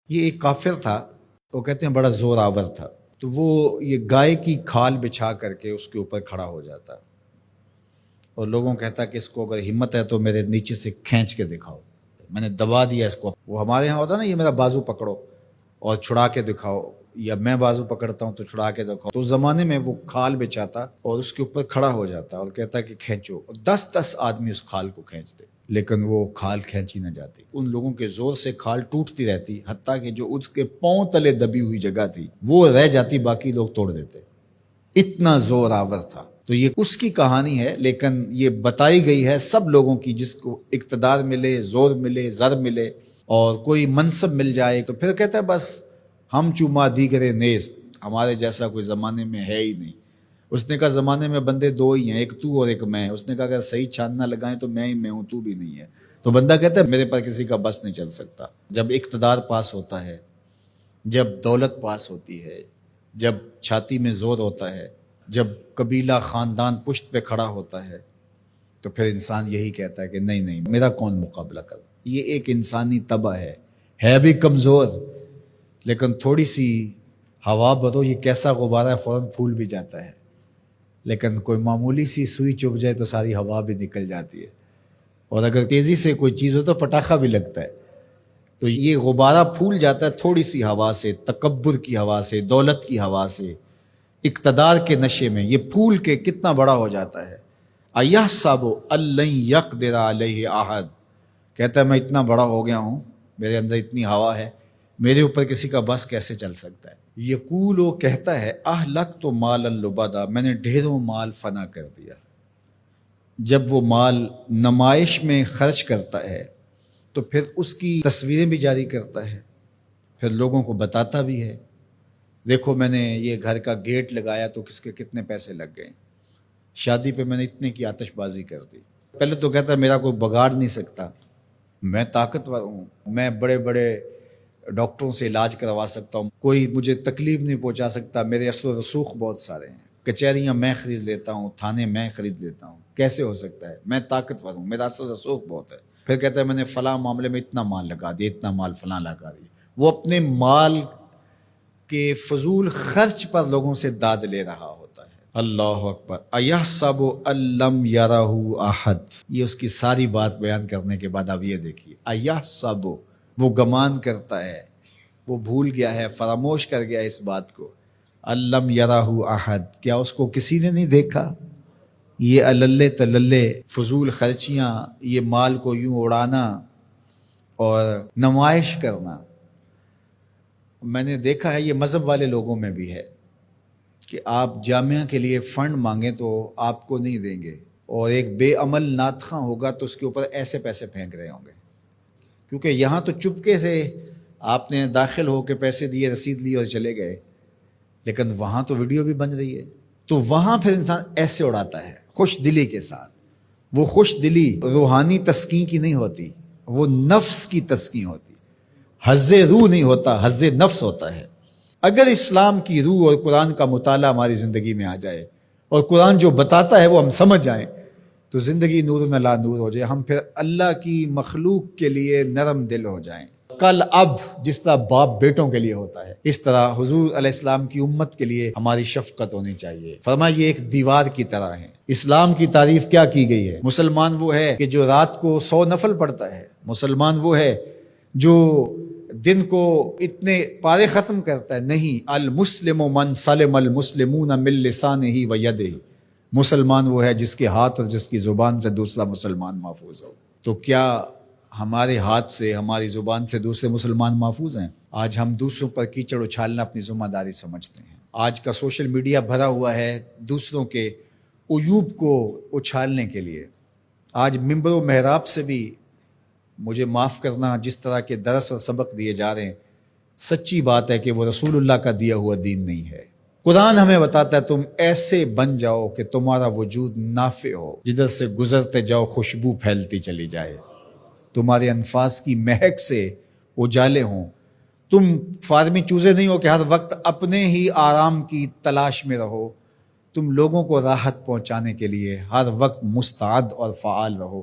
یہ ایک کافر تھا، وہ کہتے ہیں بڑا زور آور تھا، تو وہ یہ گائے کی کھال بچھا کر کے اس کے اوپر کھڑا ہو جاتا اور لوگوں کہتا کہ اس کو اگر ہمت ہے تو میرے نیچے سے کھینچ کے دکھاؤ، میں نے دبا دیا اس کو۔ وہ ہمارے ہاں ہوتا نا، یہ میرا بازو پکڑو اور چھڑا کے دکھاؤ، یا میں بازو پکڑتا ہوں تو چھڑا کے دکھاؤ۔ تو اس زمانے میں وہ کھال بچھاتا اور اس کے اوپر کھڑا ہو جاتا اور کہتا کہ کھینچو، اور 10 آدمی اس کھال کو کھینچتے، لیکن وہ کھال کھینچی نہ جاتی۔ ان لوگوں کے زور سے کھال ٹوٹتی رہتی، حتیٰ کہ جو اس کے پاؤں تلے دبی ہوئی جگہ تھی وہ رہ جاتی، باقی لوگ توڑ دیتے، اتنا زور آور تھا۔ تو یہ اس کی کہانی ہے، لیکن یہ بتائی گئی ہے سب لوگوں کی، جس کو اقتدار ملے، زور ملے، زر ملے اور کوئی منصب مل جائے تو پھر کہتا ہے بس ہم چوما دیگرے نیست، ہمارے جیسا کوئی زمانے میں ہے ہی نہیں۔ اس نے کہا زمانے میں بندے دو ہی ہیں، ایک تو اور ایک میں۔ اس نے کہا اگر صحیح چھان نہ لگائیں تو میں ہی میں ہوں، تو بھی نہیں ہے۔ تو بندہ کہتا ہے میرے پر کسی کا بس نہیں چل سکتا۔ جب اقتدار پاس ہوتا ہے، جب دولت پاس ہوتی ہے، جب چھاتی میں زور ہوتا ہے، جب قبیلہ خاندان پشت پہ کھڑا ہوتا ہے، تو پھر انسان یہی کہتا ہے کہ نہیں نہیں، میرا کون مقابلہ کر۔ یہ ایک انسانی طبع ہے بھی کمزور، لیکن تھوڑی سی ہوا بدو، یہ کیسا غبارہ ہے، فوراً پھول بھی جاتا ہے، لیکن کوئی معمولی سی سوئی چبھ جائے تو ساری ہوا بھی نکل جاتی ہے، اور اگر تیزی سے کوئی چیز ہو تو پٹاخہ بھی لگتا ہے۔ تو یہ غبارہ پھول جاتا ہے تھوڑی سی ہوا سے، تکبر کی ہوا سے، دولت کی ہوا سے، اقتدار کے نشے میں یہ پھول کے کتنا بڑا ہو جاتا ہے۔ اَيَحْسَبُ أَن لَّن يَقْدِرَ عَلَيْهِ أَحَدٌ، کہتا ہے میں اتنا بڑا ہو گیا ہوں، میرے اندر اتنی ہوا ہے، میرے اوپر کسی کا بس کیسے چل سکتا ہے۔ یقول، وہ کہتا ہے اہلکت مالا لبدا، میں نے ڈھیروں مال فنا کر دیا۔ جب وہ مال نمائش میں خرچ کرتا ہے تو پھر اس کی تصویریں بھی جاری کرتا ہے، پھر لوگوں کو بتاتا بھی ہے، دیکھو میں نے یہ گھر کا گیٹ لگایا تو کس کے کتنے پیسے لگ گئے، شادی پہ میں نے اتنے کی آتش بازی کر دی۔ پہلے تو کہتا ہے میرا کوئی بگاڑ نہیں سکتا، میں طاقتور ہوں، میں بڑے بڑے ڈاکٹروں سے علاج کروا سکتا ہوں، کوئی مجھے تکلیف نہیں پہنچا سکتا، میرے اثر و رسوخ بہت سارے ہیں، کچہریاں میں خرید لیتا ہوں، تھانے میں خرید لیتا ہوں، کیسے ہو سکتا ہے، میں طاقتور ہوں، میرا اثر و رسوخ بہت ہے۔ پھر کہتا ہے میں نے فلاں معاملے میں اتنا مال لگا دیا، اتنا مال فلاں لگا دیا۔ وہ اپنے مال کے فضول خرچ پر لوگوں سے داد لے رہا ہوتا ہے۔ اللہ اکبر۔ اَيَحْسَبُ أَن لَّمْ يَرَهُ أَحَدٌ، یہ اس کی ساری بات بیان کرنے کے بعد اب یہ دیکھیے، اَيَحْسَبُ، وہ گمان کرتا ہے، وہ بھول گیا ہے، فراموش کر گیا اس بات کو، أَن لَّمْ يَرَهُ أَحَدٌ، کیا اس کو کسی نے نہیں دیکھا؟ یہ اللے تللے فضول خرچیاں، یہ مال کو یوں اڑانا اور نمائش کرنا، میں نے دیکھا ہے یہ مذہب والے لوگوں میں بھی ہے کہ آپ جامعہ کے لیے فنڈ مانگیں تو آپ کو نہیں دیں گے، اور ایک بے عمل ناتخواں ہوگا تو اس کے اوپر ایسے پیسے پھینک رہے ہوں گے، کیونکہ یہاں تو چپکے سے آپ نے داخل ہو کے پیسے دیے، رسید لی اور چلے گئے، لیکن وہاں تو ویڈیو بھی بن رہی ہے، تو وہاں پھر انسان ایسے اڑاتا ہے خوش دلی کے ساتھ۔ وہ خوش دلی روحانی تسکین کی نہیں ہوتی، وہ نفس کی تسکین ہوتی، حظ روح نہیں ہوتا، حظ نفس ہوتا ہے۔ اگر اسلام کی روح اور قرآن کا مطالعہ ہماری زندگی میں آ جائے اور قرآن جو بتاتا ہے وہ ہم سمجھ جائیں تو زندگی نور نلا نور ہو جائے، ہم پھر اللہ کی مخلوق کے لیے نرم دل ہو جائیں۔ کل اب جس طرح باپ بیٹوں کے لیے ہوتا ہے، اس طرح حضور علیہ السلام کی امت کے لیے ہماری شفقت ہونی چاہیے۔ فرمایا یہ ایک دیوار کی طرح ہے۔ اسلام کی تعریف کیا کی گئی ہے؟ مسلمان وہ ہے کہ جو رات کو 100 نفل پڑھتا ہے، مسلمان وہ ہے جو دن کو اتنے پارے ختم کرتا ہے، نہیں، المسلم من سلم المسلمون من لسانہ و یدہ، مسلمان وہ ہے جس کے ہاتھ اور جس کی زبان سے دوسرا مسلمان محفوظ ہو۔ تو کیا ہمارے ہاتھ سے، ہماری زبان سے دوسرے مسلمان محفوظ ہیں؟ آج ہم دوسروں پر کیچڑ اچھالنا اپنی ذمہ داری سمجھتے ہیں۔ آج کا سوشل میڈیا بھرا ہوا ہے دوسروں کے عیوب کو اچھالنے کے لیے۔ آج ممبر و محراب سے بھی، مجھے معاف کرنا، جس طرح کے درس اور سبق دیے جا رہے ہیں، سچی بات ہے کہ وہ رسول اللہ کا دیا ہوا دین نہیں ہے۔ قرآن ہمیں بتاتا ہے تم ایسے بن جاؤ کہ تمہارا وجود نافع ہو، جدھر سے گزرتے جاؤ خوشبو پھیلتی چلی جائے، تمہارے انفاس کی مہک سے اجالے ہوں، تم فارمی چوزے نہیں ہو کہ ہر وقت اپنے ہی آرام کی تلاش میں رہو، تم لوگوں کو راحت پہنچانے کے لیے ہر وقت مستعد اور فعال رہو۔